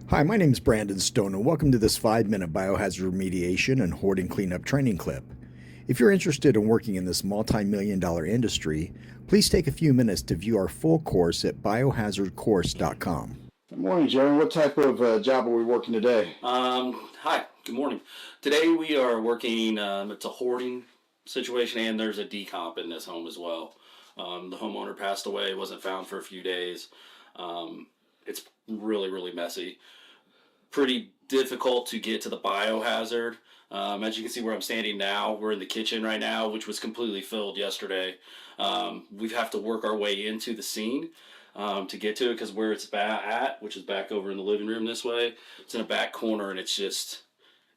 Hi, my name is Brandon Stone, and welcome to this 5-minute biohazard remediation and hoarding cleanup training clip. If you're interested in working in this multi-million-dollar industry, please take a few minutes to view our full course at biohazardcourse.com. Good morning, Jeremy. What type of job are we working today? Hi, good morning. Today we are working, it's a hoarding situation, and there's a decomp in this home as well. The homeowner passed away, wasn't found for a few days. It's really messy. Pretty difficult to get to the biohazard. As you can see where I'm standing now, we're in the kitchen right now, which was completely filled yesterday. We have to work our way into the scene to get to it, because where it's at, which is back over in the living room this way, it's in a back corner, and it's just,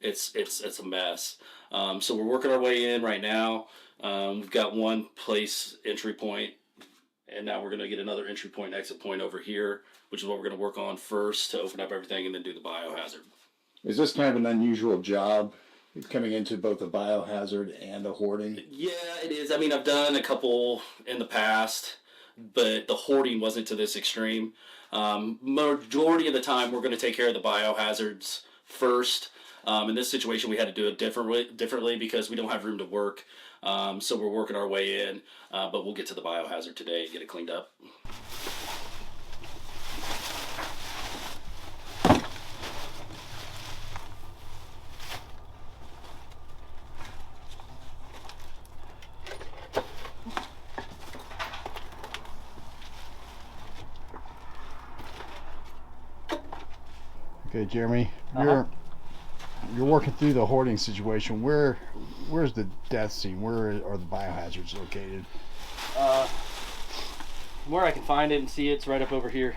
it's a mess. So we're working our way in right now. We've got one place entry point, and now we're going to get another entry point and exit point over here, which is what we're going to work on first to open up everything and then do the biohazard. Is this kind of an unusual job, coming into both a biohazard and a hoarding? Yeah, it is. I mean, I've done a couple in the past, but the hoarding wasn't to this extreme. Majority of the time, we're going to take care of the biohazards first. In this situation, we had to do it differently because we don't have room to work. So we're working our way in, but we'll get to the biohazard today and get it cleaned up. Okay, Jeremy, you're working through the hoarding situation. Where's the death scene? Where are the biohazards located? Where I can find it and see it's right up over here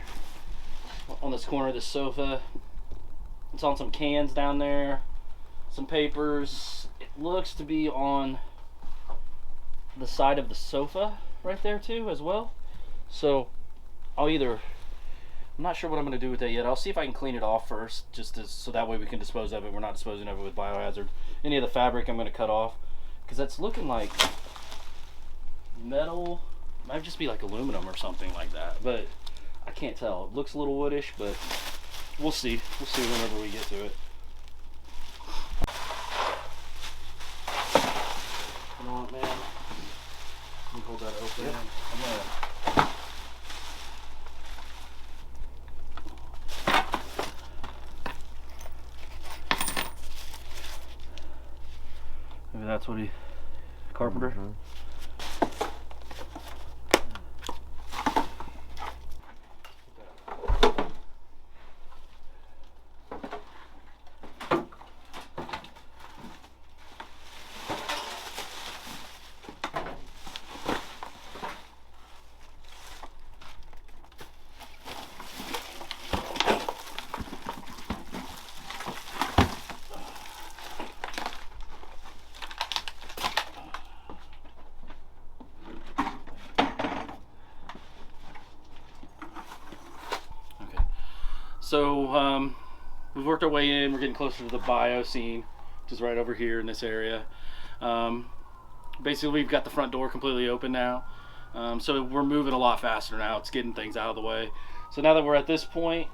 on this corner of this sofa. It's on some cans down there, some papers. It looks to be on the side of the sofa right there too as well. So I'm not sure what I'm going to do with that yet. I'll see if I can clean it off first, so that way we can dispose of it. We're not disposing of it with biohazard. Any of the fabric I'm going to cut off, because that's looking like metal. Might just be like aluminum or something like that, but I can't tell. It looks a little woodish, but we'll see. We'll see whenever we get to it. You know what, man? Let me hold that open. Yep. I'm gonna. Maybe that's what carpenter. Mm-hmm. So we've worked our way in. We're getting closer to the bio scene, which is right over here in this area. Basically, we've got the front door completely open now. So we're moving a lot faster now. It's getting things out of the way. So now that we're at this point,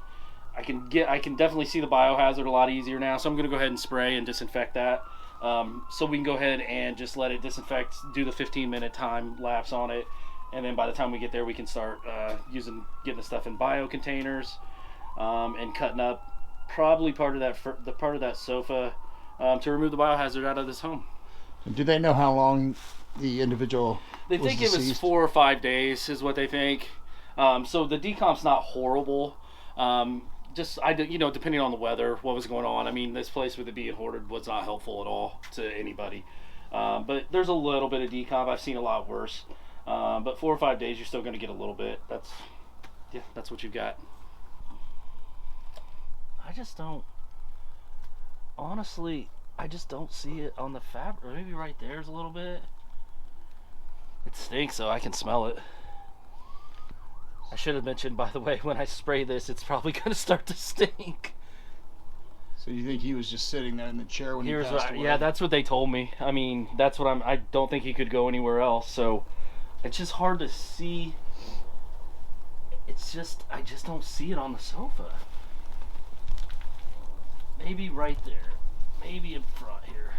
I can definitely see the biohazard a lot easier now. So I'm going to go ahead and spray and disinfect that. So we can go ahead and just let it disinfect, do the 15-minute time lapse on it. And then by the time we get there, we can start getting the stuff in bio containers. And cutting up probably part of that sofa to remove the biohazard out of this home. Do they know how long the individual They was think deceased? it was 4 or 5 days is what they think. So the decomp's not horrible. Depending on the weather, what was going on. I mean, this place with it being hoarded was not helpful at all to anybody. But there's a little bit of decomp. I've seen a lot worse. But 4 or 5 days, you're still going to get a little bit. That's what you've got. I just don't see it on the fabric. Or maybe right there's a little bit. It stinks, so I can smell it. I should have mentioned, by the way, when I spray this, it's probably going to start to stink. So you think he was just sitting there in the chair when he passed away? Yeah, that's what they told me. I mean, that's what I don't think he could go anywhere else. So it's just hard to see. It's just, I just don't see it on the sofa. maybe right there, maybe in front here.